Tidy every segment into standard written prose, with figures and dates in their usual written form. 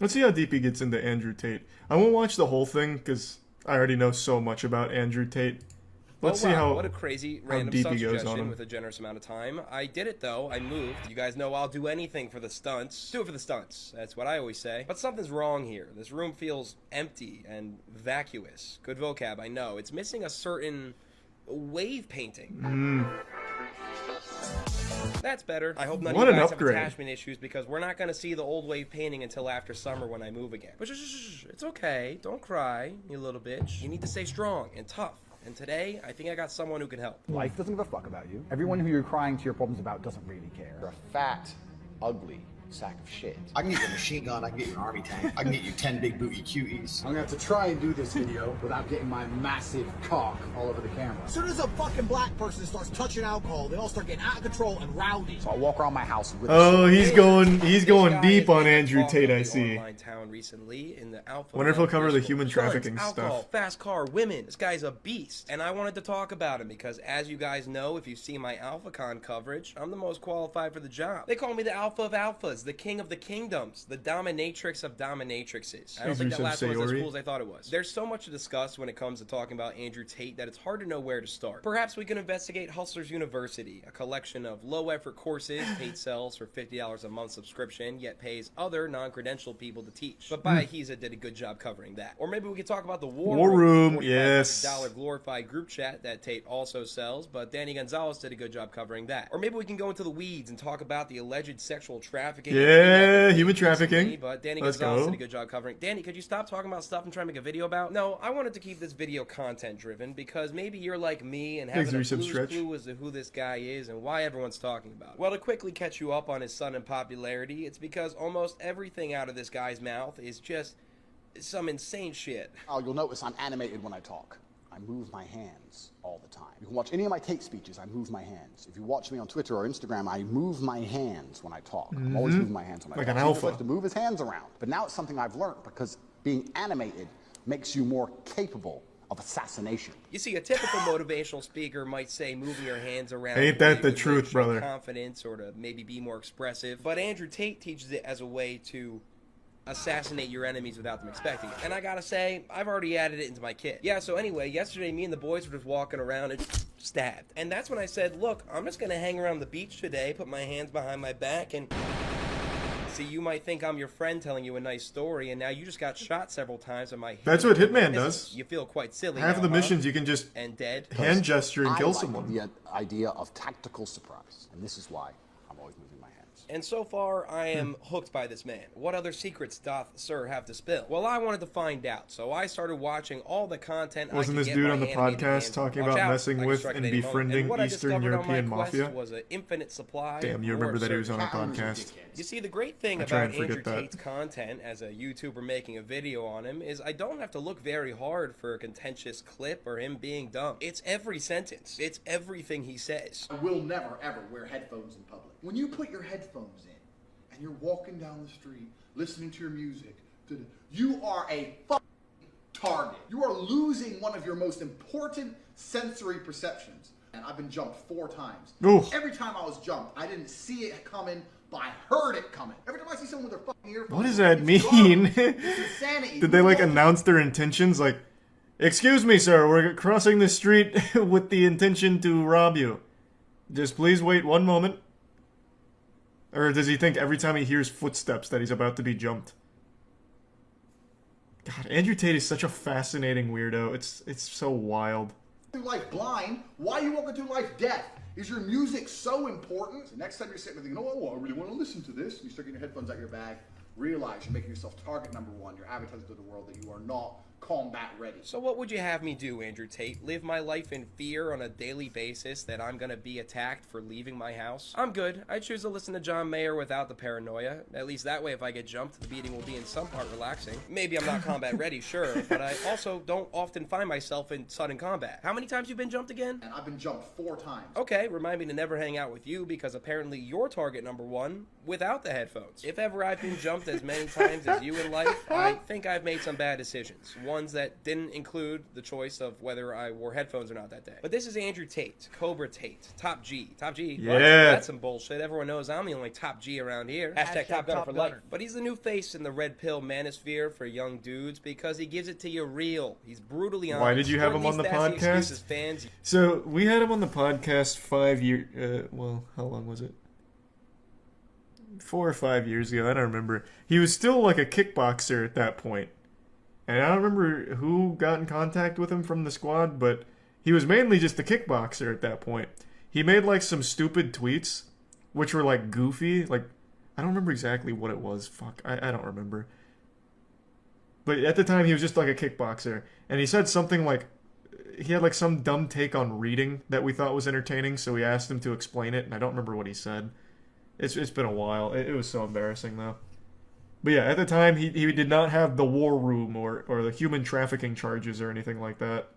Let's see how deep he gets into Andrew Tate. I won't watch the whole thing because I already know so much about Andrew Tate. Let's see how what a crazy random deep stunt he goes on suggestion him. with a generous amount of time. I did it though. I moved. You guys know I'll do anything for the stunts. Do it for the stunts. That's what I always say. But something's wrong here. This room feels empty and vacuous. Good vocab, I know. It's missing a certain wave painting. That's better. I hope none of you guys have attachment issues because we're not going to see the old wave painting until after summer when I move again. But it's okay. Don't cry, you little bitch. You need to stay strong and tough. And today, I think I got someone who can help. Life doesn't give a fuck about you. Everyone who you're crying to your problems about doesn't really care. You're a fat, ugly sack of shit. I can get you a machine gun, I can get you an army tank, I can get you 10 big booty cuties. I'm gonna have to try and do this video without getting my massive cock all over the camera. As soon as a fucking black person starts touching alcohol, they all start getting out of control and rowdy. So I walk around my house with he's going deep on Andrew Tate, I see. Town recently in the Alpha Wonder if he'll cover the human trafficking alcohol, stuff. fast car, women. This guy's a beast. And I wanted to talk about him because as you guys know, if you see my AlphaCon coverage, I'm the most qualified for the job. They call me the Alpha of Alphas, the King of the Kingdoms, the dominatrix of dominatrixes. I don't think that last one was as cool as I thought it was. There's so much to discuss when it comes to talking about Andrew Tate that it's hard to know where to start. Perhaps we can investigate Hustlers University, a collection of low-effort courses Tate sells for $50 a month subscription, yet pays other non-credentialed people to teach. But Bayahiza did a good job covering that. Or maybe we could talk about the War Room, yes. $45 glorified group chat that Tate also sells, but Danny Gonzalez did a good job covering that. Or maybe we can go into the weeds and talk about the alleged sexual trafficking. Yeah, human trafficking. But Danny Gonzalez did a good job covering. Danny, could you stop talking about stuff and try to make a video about? No, I wanted to keep this video content driven because maybe you're like me and having a blues clue as to who this guy is and why everyone's talking about it. Well, to quickly catch you up on his sudden popularity, it's because almost everything out of this guy's mouth is just some insane shit. Oh, you'll notice I'm animated when I talk. I move my hands all the time. You can watch any of my Tate speeches, I move my hands. If you watch me on Twitter or Instagram, I move my hands when I talk. I'm always moving my hands when I talk. Like an alpha. He likes to move his hands around. But now it's something I've learned because being animated makes you more capable of assassination. You see, a typical motivational speaker might say moving your hands around. Ain't that the truth, brother? Confidence or to maybe be more expressive. But Andrew Tate teaches it as a way to assassinate your enemies without them expecting it. And I gotta say, I've already added it into my kit. Yeah, so anyway, yesterday me and the boys were just walking around and stabbed. And that's when I said, look, I'm just gonna hang around the beach today, put my hands behind my back, and see, you might think I'm your friend telling you a nice story, and now you just got shot several times on my. That's what Hitman does. You feel quite silly. Half of the missions you can just hand gesture and kill someone. The idea of tactical surprise, and this is why I'm always moving my hands. And so far, I am hooked by this man. What other secrets doth Sir have to spill? Well, I wanted to find out, so I started watching all the content. Wasn't this dude on the podcast talking about messing with and befriending Eastern European mafia? Was an infinite supply. Damn, you remember that he was on a podcast. You see, the great thing about Andrew Tate's content as a YouTuber making a video on him is I don't have to look very hard for a contentious clip or him being dumb. It's every sentence. It's everything he says. I will never, ever wear headphones in public. When you put your headphones in and you're walking down the street listening to your music, you are a target. You are losing one of your most important sensory perceptions. And I've been jumped 4 times. Oof. Every time I was jumped, I didn't see it coming, but I heard it coming. Every time I see someone with their fucking earphones, what does that mean? Did they like announce their intentions? Like, excuse me, sir, we're crossing the street with the intention to rob you. Just please wait 1 moment. Or does he think every time he hears footsteps that he's about to be jumped? God, Andrew Tate is such a fascinating weirdo. It's so wild. Through life blind, why are you walking through life deaf? Is your music so important? The next time you're sitting there thinking, oh, I really want to listen to this, and you start getting your headphones out of your bag, realize you're making yourself target number 1. You're advertising to the world that you are not combat ready. So what would you have me do, Andrew Tate? Live my life in fear on a daily basis that I'm gonna be attacked for leaving my house? I'm good. I choose to listen to John Mayer without the paranoia. At least that way, if I get jumped, the beating will be in some part relaxing. Maybe I'm not combat ready, sure, but I also don't often find myself in sudden combat. How many times you been jumped again? And I've been jumped 4 times. Okay, remind me to never hang out with you because apparently you're target number 1 without the headphones. If ever I've been jumped as many times as you in life, I think I've made some bad decisions. ones that didn't include the choice of whether I wore headphones or not that day. But this is Andrew Tate, Cobra Tate, Top G. Top G? Yeah. What? That's some bullshit. Everyone knows I'm the only Top G around here. Hashtag Top Gunner for life. Gunner. But he's the new face in the red pill manosphere for young dudes because he gives it to you real. He's brutally honest. Why did you have Or at him on least the that's excuse podcast? his fans. So we had him on the podcast 5 years. Well, how long was it? 4 or 5 years ago. I don't remember. He was still like a kickboxer at that point, and I don't remember who got in contact with him from the squad, but he was mainly just a kickboxer at that point. He made like some stupid tweets, which were like goofy. Like I don't remember exactly what it was. Fuck, I don't remember. But at the time, he was just like a kickboxer, and he said something like. He had like some dumb take on reading that we thought was entertaining, so we asked him to explain it, and I don't remember what he said. It's been a while. It was so embarrassing though. But yeah, at the time he did not have the war room or the human trafficking charges or anything like that.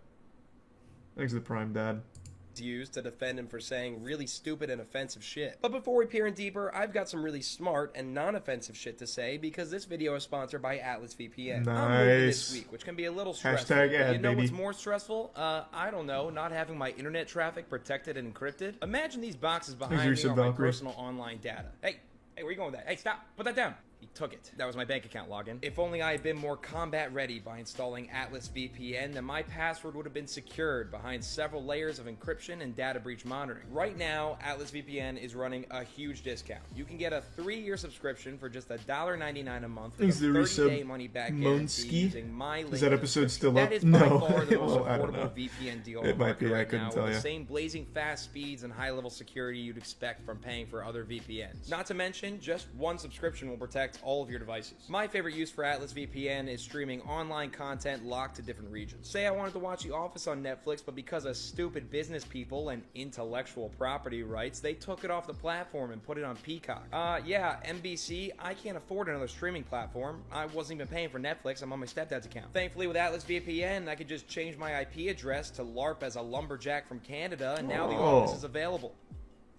Thanks to the Prime Dad. Used to defend him for saying really stupid and offensive shit. But before we peer in deeper, I've got some really smart and non-offensive shit to say because this video is sponsored by Atlas VPN. Nice. I'm moving this week, which can be a little stressful. Hashtag ad, you know baby. what's more stressful? I don't know, not having my internet traffic protected and encrypted. Imagine these boxes behind me Resub are my Valkyrie. personal online data. Hey, where are you going with that? Hey, stop, put that down. He took it. That was my bank account login. If only I had been more combat ready by installing Atlas VPN, then my password would have been secured behind several layers of encryption and data breach monitoring. Right now, Atlas VPN is running a huge discount. You can get a 3-year subscription for just $1.99 a month with Thanks a to the 30-day resub money-back guarantee MoistCr1tikal. using my link. Is that episode still That up? is by No. far the most Well, I don't know. affordable VPN deal It on the might be, market I right couldn't now, tell with ya. the same blazing fast speeds and high-level security you'd expect from paying for other VPNs. Not to mention, just one subscription will protect all of your devices. My favorite use for Atlas VPN is streaming online content locked to different regions. Say I wanted to watch The Office on Netflix, but because of stupid business people and intellectual property rights, they took it off the platform and put it on Peacock. Yeah, NBC, I can't afford another streaming platform. I wasn't even paying for Netflix, I'm on my stepdad's account. Thankfully, with Atlas VPN, I could just change my IP address to LARP as a lumberjack from Canada, and now The Office is available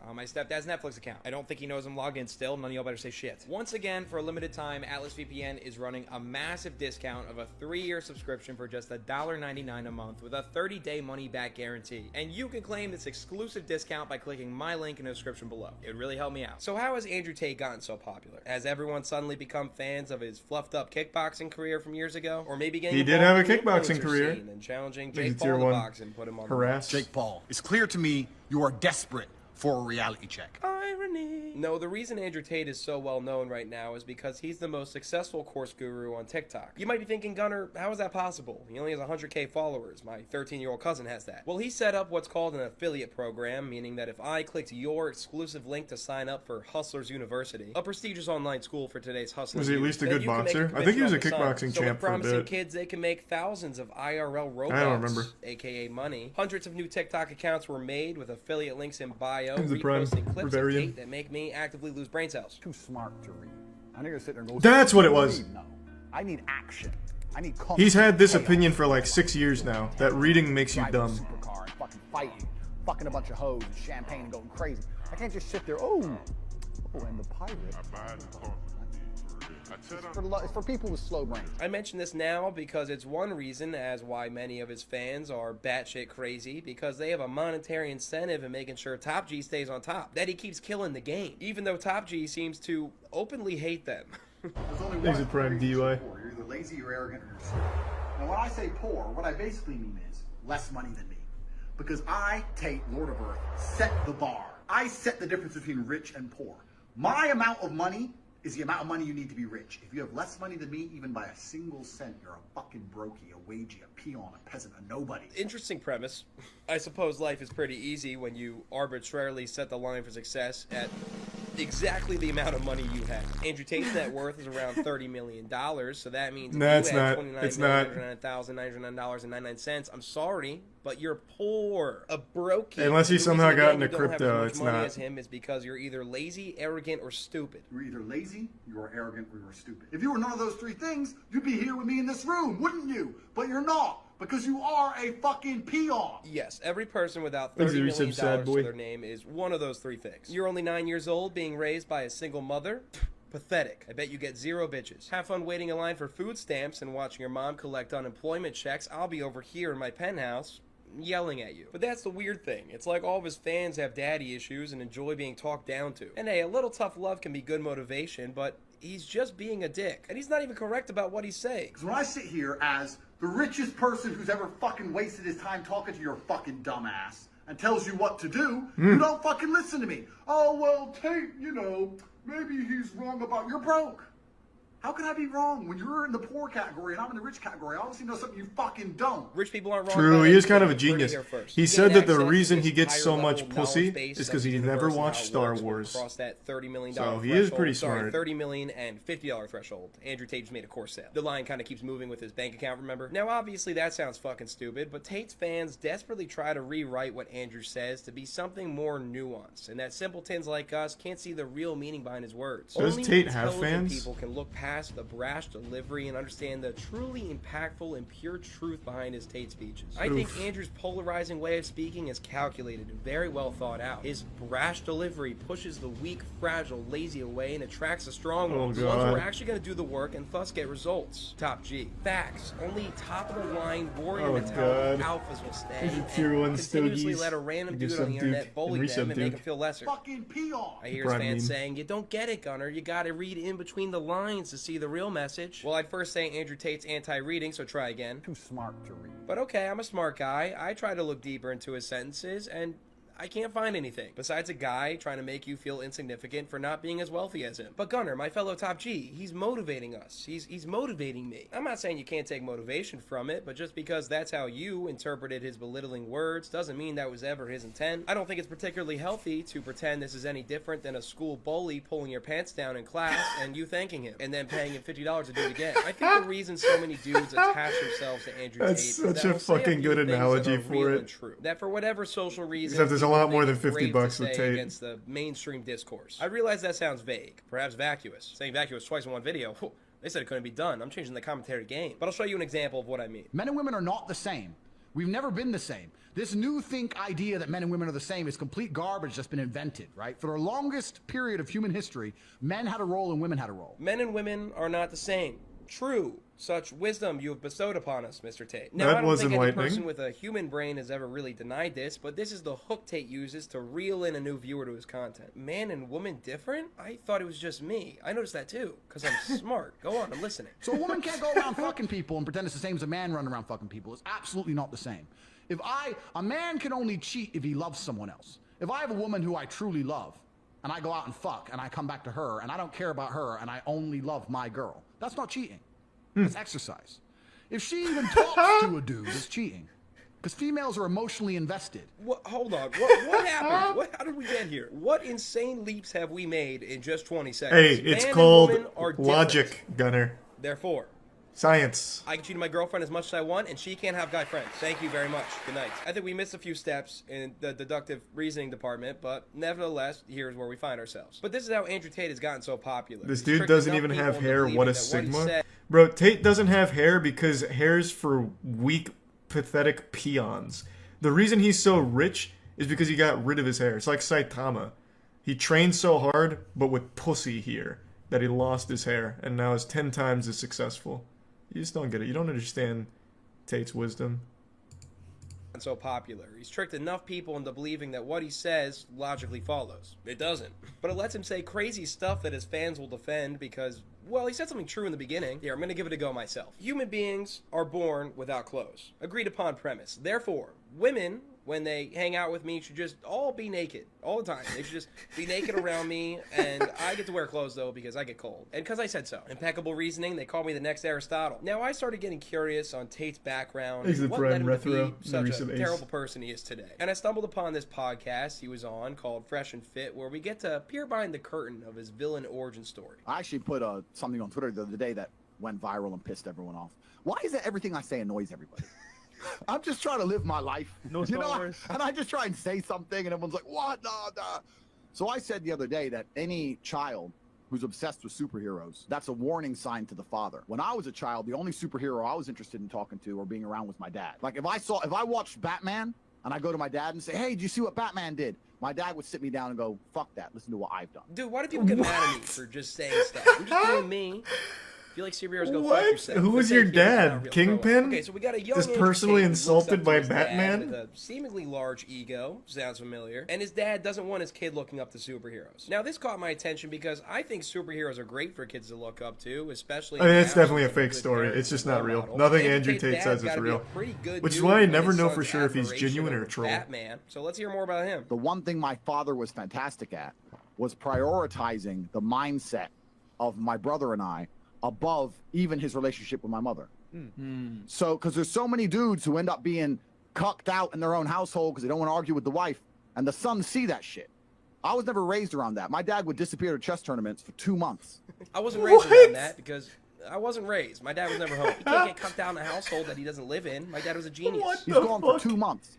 on my stepdad's Netflix account. I don't think he knows I'm logged in still. None of y'all better say shit. Once again, for a limited time, Atlas VPN is running a massive discount of a 3-year subscription for just $1.99 a month with a 30-day money-back guarantee. And you can claim this exclusive discount by clicking my link in the description below. It would really help me out. So how has Andrew Tate gotten so popular? Has everyone suddenly become fans of his fluffed-up kickboxing career from years ago? Or maybe getting He did involved have a in the kickboxing influencer career. scene and challenging He's a Jake tier Paul to 1 box and put him on harass. Jake Paul, it's clear to me you are desperate for a reality check. Irony. No, the reason Andrew Tate is so well known right now is because he's the most successful course guru on TikTok. You might be thinking, Gunner, how is that possible? He only has 100K followers. My 13-year-old cousin has that. Well, he set up what's called an affiliate program, meaning that if I clicked your exclusive link to sign up for Hustlers University, a prestigious online school for today's hustlers, Was he at least a then good you can make boxer? I think he was a commission off the kickboxing sign-up. So champ with for a promising bit. kids, they can make thousands of IRL robots, I don't remember. aka money. Hundreds of new TikTok accounts were made with affiliate links in bio, Who's the prime reposting clips of Bavarian? Tate that make me actively lose brain cells. Too smart to read. I'm gonna sit there and go. That's what it was. No, I need action. I need. He's had this chaos. opinion for like 6 years now, that reading makes you Driving a dumb. supercar and fucking fighting, fucking a bunch of hoes and champagne and going crazy. I can't just sit there. Oh, and the pirate. It's for people with slow brains. I mention this now because it's one reason as why many of his fans are batshit crazy, because they have a monetary incentive in making sure Top G stays on top, that he keeps killing the game, even though Top G seems to openly hate them. There's only He's one a prime reason DUI. you're poor. You're either lazy or arrogant or you're stupid. Now, when I say poor, what I basically mean is less money than me. Because I, Tate, Lord of Earth, set the bar. I set the difference between rich and poor. My amount of money is the amount of money you need to be rich. If you have less money than me, even by a single cent, you're a fucking brokey, a wagey, a peon, a peasant, a nobody. Interesting premise. I suppose life is pretty easy when you arbitrarily set the line for success at exactly the amount of money you have. Andrew Tate's net worth is around $30 million, so that means if No, you it's had not. It's not. $29,909.99, I'm sorry, but you're poor. A brokey. Unless you The somehow reason, got again, into you don't have crypto, as much it's money not. as him is because you're either lazy, arrogant, or stupid. You're either lazy, you are arrogant, or you are stupid. If you were none of those three things, you'd be here with me in this room, wouldn't you? But you're not, because you are a fucking peon. Yes, every person without Thanks, $30 you million said sad to boy. their name is one of those three things. You're only 9 years old, being raised by a single mother. Pathetic. I bet you get 0 bitches. Have fun waiting in line for food stamps and watching your mom collect unemployment checks. I'll be over here in my penthouse yelling at you. But that's the weird thing. It's like all of his fans have daddy issues and enjoy being talked down to. And hey, a little tough love can be good motivation, but he's just being a dick. And he's not even correct about what he's saying. Because when I sit here as the richest person who's ever fucking wasted his time talking to your fucking dumbass and tells you what to do, you don't fucking listen to me. Oh, well, Tate, you know, maybe he's wrong about... You're broke. How can I be wrong when you're in the poor category and I'm in the rich category? I obviously know something you fucking don't. Rich people aren't wrong. True, he is kind of a anything. genius. Heard it here first. He You said get that the access reason to he this gets so higher much level pussy knowledge base is of because the he universe never and how watched it Star works will Wars. cross that $30 million So he threshold. is pretty Sorry, smart. $30 million and $50 threshold. Andrew Tate just made a course sale. The line kind of keeps moving with his bank account, remember? Now, obviously, that sounds fucking stupid, but Tate's fans desperately try to rewrite what Andrew says to be something more nuanced, and that simpletons like us can't see the real meaning behind his words. Does Only Tate have intelligent fans? people can look past the brash delivery and understand the truly impactful and pure truth behind his Tate speeches. I think Andrew's polarizing way of speaking is calculated and very well thought out. His brash delivery pushes the weak, fragile, lazy away and attracts the strong ones. The ones who are actually going to do the work and thus get results. Top G. Facts. Only top-of-the-line warrior mentality alphas will stay and continuously let a random dude on the internet bully them and make them feel lesser. Fucking peon. I hear his fans saying, you don't get it, Gunner. You gotta read in between the lines to see the real message. Well, I'd first say Andrew Tate's anti-reading, so try again. Too smart to read. But okay, I'm a smart guy. I try to look deeper into his sentences, and I can't find anything besides a guy trying to make you feel insignificant for not being as wealthy as him. But Gunner, my fellow Top G, he's motivating us. He's motivating me. I'm not saying you can't take motivation from it, but just because that's how you interpreted his belittling words doesn't mean that was ever his intent. I don't think it's particularly healthy to pretend this is any different than a school bully pulling your pants down in class and you thanking him and then paying him $50 to do it again. I think the reason so many dudes attach themselves to Andrew Tate is such that a they'll say fucking few good things that analogy are for real it. and true. That for whatever social reason, Except there's a lot more than think it's 50 brave to bucks with say Tate. against the mainstream discourse. I realize that sounds vague, perhaps vacuous. Saying vacuous twice in one video, they said it couldn't be done. I'm changing the commentary game. But I'll show you an example of what I mean. Men and women are not the same. We've never been the same. This new think idea that men and women are the same is complete garbage that's been invented, right? For the longest period of human history, men had a role and women had a role. Men and women are not the same. True. Such wisdom you have bestowed upon us, Mr. Tate. Now, That I don't was think any enlightening. person with a human brain has ever really denied this, but this is the hook Tate uses to reel in a new viewer to his content. Man and woman different? I thought it was just me. I noticed that too, because I'm smart. Go on, I'm listening. So a woman can't go around fucking people and pretend it's the same as a man running around fucking people. It's absolutely not the same. A man can only cheat if he loves someone else. If I have a woman who I truly love, and I go out and fuck, and I come back to her, and I don't care about her, and I only love my girl, that's not cheating. It's exercise. If she even talks to a dude, it's cheating. Because females are emotionally invested. What, hold on. What happened? How did we get here? What insane leaps have we made in just 20 seconds? Hey, it's Man and called woman are different. logic, Gunner. Therefore, Science. I can cheat on my girlfriend as much as I want, and she can't have guy friends. Thank you very much. Good night. I think we missed a few steps in the deductive reasoning department, but nevertheless, here's where we find ourselves. But this is how Andrew Tate has gotten so popular. This He's dude tricked doesn't enough even people have into hair. believing What a that he sigma. said- Bro, Tate doesn't have hair because hair's for weak, pathetic peons. The reason he's so rich is because he got rid of his hair. It's like Saitama. He trained so hard, but with pussy here, that he lost his hair and now is 10 times as successful. You just don't get it. You don't understand Tate's wisdom. So popular. He's tricked enough people into believing that what he says logically follows. It doesn't. But it lets him say crazy stuff that his fans will defend because, well, he said something true in the beginning. Here, I'm going to give it a go myself. Human beings are born without clothes. Agreed upon premise. Therefore, women, when they hang out with me, should just all be naked all the time. They should just be naked around me, and I get to wear clothes, though, because I get cold. And because I said so. Impeccable reasoning. They call me the next Aristotle. Now, I started getting curious on Tate's background and what led him to be such a terrible person he is today. And I stumbled upon this podcast he was on called Fresh and Fit, where we get to peer behind the curtain of his villain origin story. I actually put something on Twitter the other day that went viral and pissed everyone off. Why is it everything I say annoys everybody? I'm just trying to live my life. No Star and I just try and say something, and everyone's like, what? Nah. So I said the other day that any child who's obsessed with superheroes, that's a warning sign to the father. When I was a child, the only superhero I was interested in talking to or being around was my dad. Like, if I watched Batman, and I go to my dad and say, hey, did you see what Batman did? My dad would sit me down and go, fuck that, listen to what I've done. Dude, why do people get mad at me for just saying stuff? I'm just doing me. I feel like superheroes go fuck yourself. Who was your dad? Kingpin? Okay, so we got a young Just personally Tate who looks insulted up to by his dad Batman? with a seemingly large ego, sounds familiar. And his dad doesn't want his kid looking up to superheroes. Now, this caught my attention because I think superheroes are great for kids to look up to, especially. I mean, it's now definitely a with fake good story. parents It's just and not role real. models. Nothing Andrew Andrew Tate Tate's says is dad's gotta be real. a pretty good Which is dude why I when never his know son's for sure if he's admiration genuine or over troll. Batman. So let's hear more about him. The one thing my father was fantastic at was prioritizing the mindset of my brother and I above even his relationship with my mother. So, because there's so many dudes who end up being cucked out in their own household because they don't want to argue with the wife, and the sons see that shit. I was never raised around that. My dad would disappear to chess tournaments for 2 months. I wasn't raised around that because I wasn't raised. My dad was never home. He can't get cucked out in a household that he doesn't live in. My dad was a genius. He's gone for 2 months.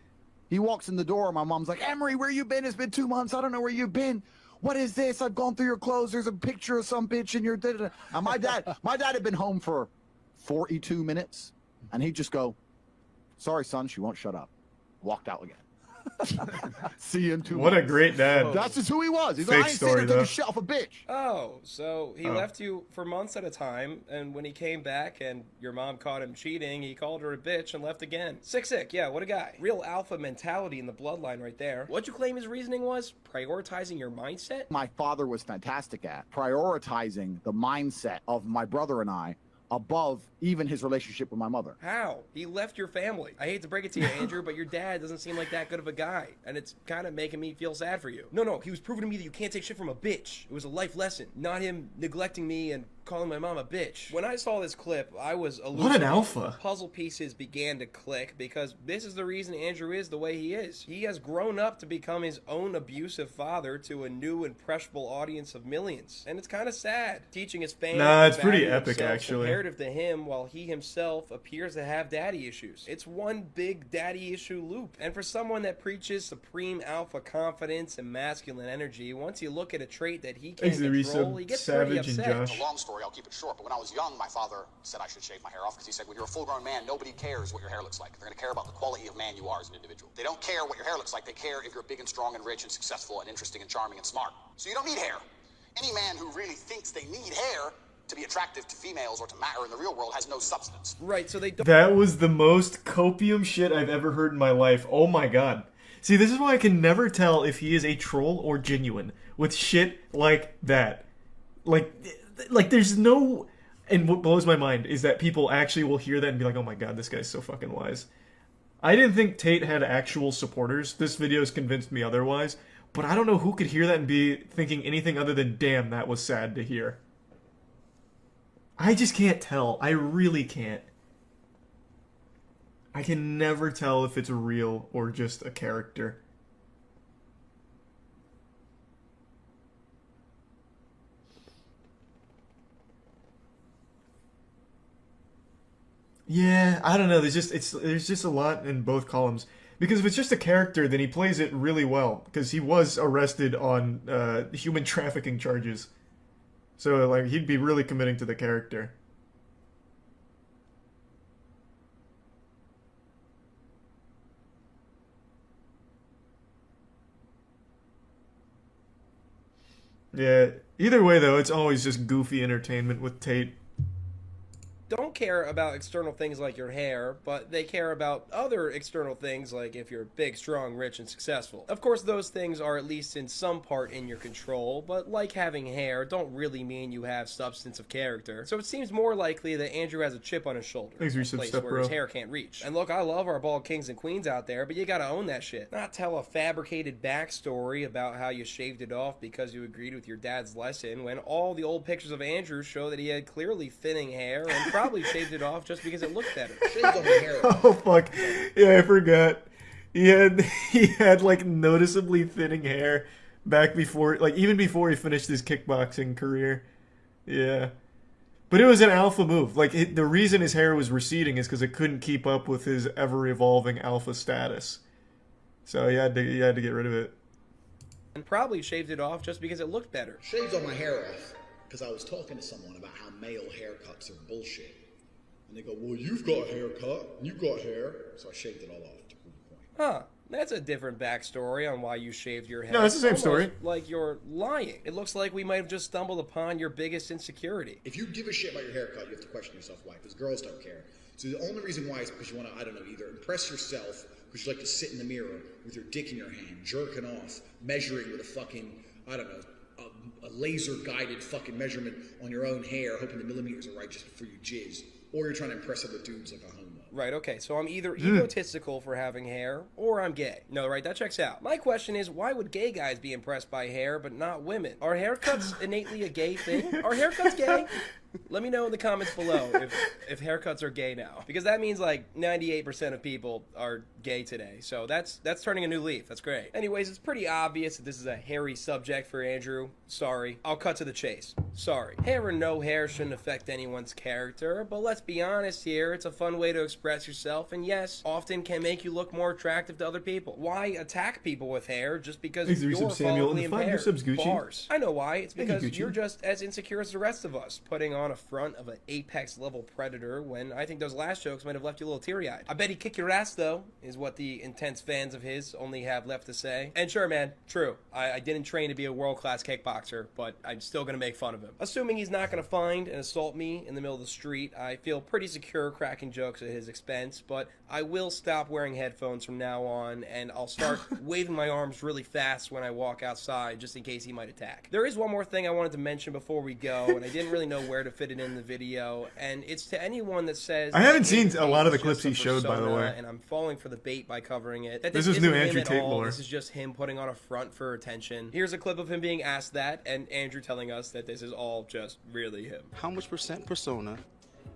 He walks in the door, my mom's like, Emery, where you been? It's been 2 months. I don't know where you've been. What is this? I've gone through your clothes. There's a picture of some bitch in your... And my dad had been home for 42 minutes, and he'd just go, sorry, son, she won't shut up. Walked out again. See you in 2 months. What a great dad. That's just who he was. He's Fake like, I ain't story, sitting there though. taking shit off a bitch. Oh, so he left you for months at a time, and when he came back and your mom caught him cheating, he called her a bitch and left again. Sick, yeah, what a guy. Real alpha mentality in the bloodline right there. What'd you claim his reasoning was? Prioritizing your mindset? My father was fantastic at prioritizing the mindset of my brother and I above even his relationship with my mother. How? He left your family. I hate to break it to you, Andrew, but your dad doesn't seem like that good of a guy, and it's kind of making me feel sad for you. No, he was proving to me that you can't take shit from a bitch. It was a life lesson, not him neglecting me and calling my mom a bitch. When I saw this clip, I was What an alpha. Puzzle pieces began to click because this is the reason Andrew is the way he is. He has grown up to become his own abusive father to a new impressionable audience of millions, and it's kind of sad. Teaching his fans Nah, it's to pretty value epic, themselves actually. comparative to him, while he himself appears to have daddy issues. It's one big daddy issue loop. And for someone that preaches supreme alpha confidence and masculine energy, once you look at a trait that he can't control, he gets pretty Savage and upset. Josh. Long story, I'll keep it short, but when I was young, my father said I should shave my hair off because he said when you're a full-grown man, nobody cares what your hair looks like. They're going to care about the quality of man you are as an individual. They don't care what your hair looks like. They care if you're big and strong and rich and successful and interesting and charming and smart. So you don't need hair. Any man who really thinks they need hair to be attractive to females or to matter in the real world has no substance. Right, so they don't. That was the most copium shit I've ever heard in my life. Oh my god. See, this is why I can never tell if he is a troll or genuine with shit like that. Like there's no... And what blows my mind is that people actually will hear that and be like, oh my god, this guy's so fucking wise. I didn't think Tate had actual supporters. This video's convinced me otherwise. But I don't know who could hear that and be thinking anything other than, damn, that was sad to hear. I just can't tell. I really can't. I can never tell if it's real or just a character. Yeah, I don't know. There's just a lot in both columns. Because if it's just a character, then he plays it really well. Because he was arrested on human trafficking charges. So, like, he'd be really committing to the character. Yeah, either way, though, it's always just goofy entertainment with Tate. Don't care about external things like your hair, but they care about other external things like if you're big, strong, rich, and successful. Of course, those things are at least in some part in your control, but like having hair don't really mean you have substance of character. So it seems more likely that Andrew has a chip on his shoulder, Thanks for your a place step, where bro. his hair can't reach. And look, I love our bald kings and queens out there, but you gotta own that shit. Not tell a fabricated backstory about how you shaved it off because you agreed with your dad's lesson, when all the old pictures of Andrew show that he had clearly thinning hair and probably shaved it off just because it looked better. Oh fuck! Yeah, I forgot. He had like noticeably thinning hair back before, like even before he finished his kickboxing career. Yeah, but it was an alpha move. Like the reason his hair was receding is because it couldn't keep up with his ever-evolving alpha status. So he had to get rid of it. And probably shaved it off just because it looked better. Shaved all my hair off because I was talking to someone about how male haircuts are bullshit. And they go, well, you've got a haircut, and you've got hair. So I shaved it all off to prove the point. Huh. That's a different backstory on why you shaved your head. No, it's the same Almost story. like you're lying. It looks like we might have just stumbled upon your biggest insecurity. If you give a shit about your haircut, you have to question yourself why, because girls don't care. So the only reason why is because you want to, I don't know, either impress yourself, because you like to sit in the mirror with your dick in your hand, jerking off, measuring with a fucking, I don't know, a laser-guided fucking measurement on your own hair, hoping the millimeters are right just before you jizz, or you're trying to impress other dudes like a homo. Right, okay, so I'm either egotistical for having hair, or I'm gay. No, right, that checks out. My question is, why would gay guys be impressed by hair, but not women? Are haircuts innately a gay thing? Are haircuts gay? Let me know in the comments below if haircuts are gay now. Because that means like 98% of people are gay today. So that's turning a new leaf. That's great. Anyways, it's pretty obvious that this is a hairy subject for Andrew. Sorry. I'll cut to the chase. Sorry. Hair or no hair shouldn't affect anyone's character, but let's be honest here, it's a fun way to express yourself, and yes, often can make you look more attractive to other people. Why attack people with hair just because Thanks, you're Samuel. following And 5 impaired? subs, Gucci. Bars. I know why. It's Thank you, because Gucci. you're just as insecure as the rest of us, putting on a front of an apex level predator when I think those last jokes might have left you a little teary-eyed. I bet he'd kick your ass though, is what the intense fans of his only have left to say. And sure, man, true. I didn't train to be a world-class kickboxer, but I'm still gonna make fun of him. Assuming he's not gonna find and assault me in the middle of the street, I feel pretty secure cracking jokes at his expense, but I will stop wearing headphones from now on, and I'll start waving my arms really fast when I walk outside, just in case he might attack. There is one more thing I wanted to mention before we go, and I didn't really know where to fit it in the video, and it's to anyone that says... I haven't seen that a lot of the it's clips just he a showed, by the persona, way. And I'm falling for the bait by covering it. That This is isn't new him Andrew at Tate all. lore. This is just him putting on a front for attention. Here's a clip of him being asked that, and Andrew telling us that this is all just really him. How much percent persona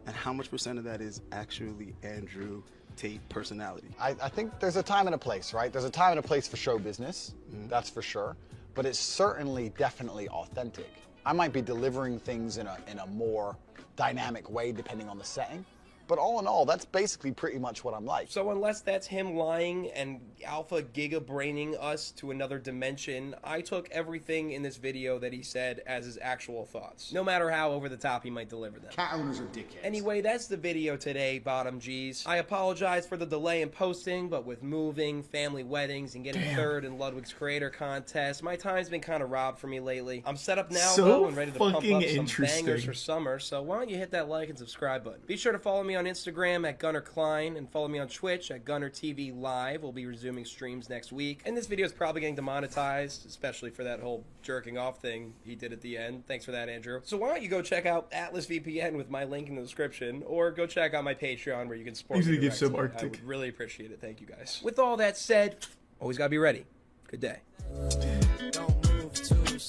and how much percent of that is actually Andrew Tate personality? I think there's a time and a place, right? There's a time and a place for show business, that's for sure. But it's certainly, definitely authentic. I might be delivering things in a more dynamic way depending on the setting. But all in all, that's basically pretty much what I'm like. So unless that's him lying and alpha giga braining us to another dimension, I took everything in this video that he said as his actual thoughts, no matter how over the top he might deliver them. Cat owners are dickheads. Anyway, that's the video today, bottom G's. I apologize for the delay in posting, but with moving, family weddings, and getting third in Ludwig's creator contest, my time's been kind of robbed for me lately. I'm set up now, So though, and ready to pump up fucking some interesting. bangers for summer, so why don't you hit that like and subscribe button. Be sure to follow me on Instagram at Gunnar Klein, and follow me on Twitch at Gunnar TV Live. We'll be resuming streams next week, and this video is probably getting demonetized, especially for that whole jerking off thing he did at the end. Thanks for that, Andrew. So why don't you go check out Atlas VPN with my link in the description, or go check out my Patreon where you can support Usually me give sub directly. I Arctic. would really appreciate it. Thank you guys. With all that said, always gotta be ready. Good day.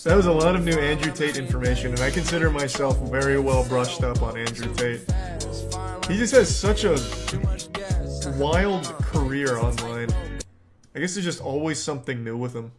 That was a lot of new Andrew Tate information, and I consider myself very well brushed up on Andrew Tate. He just has such a wild career online. I guess there's just always something new with him.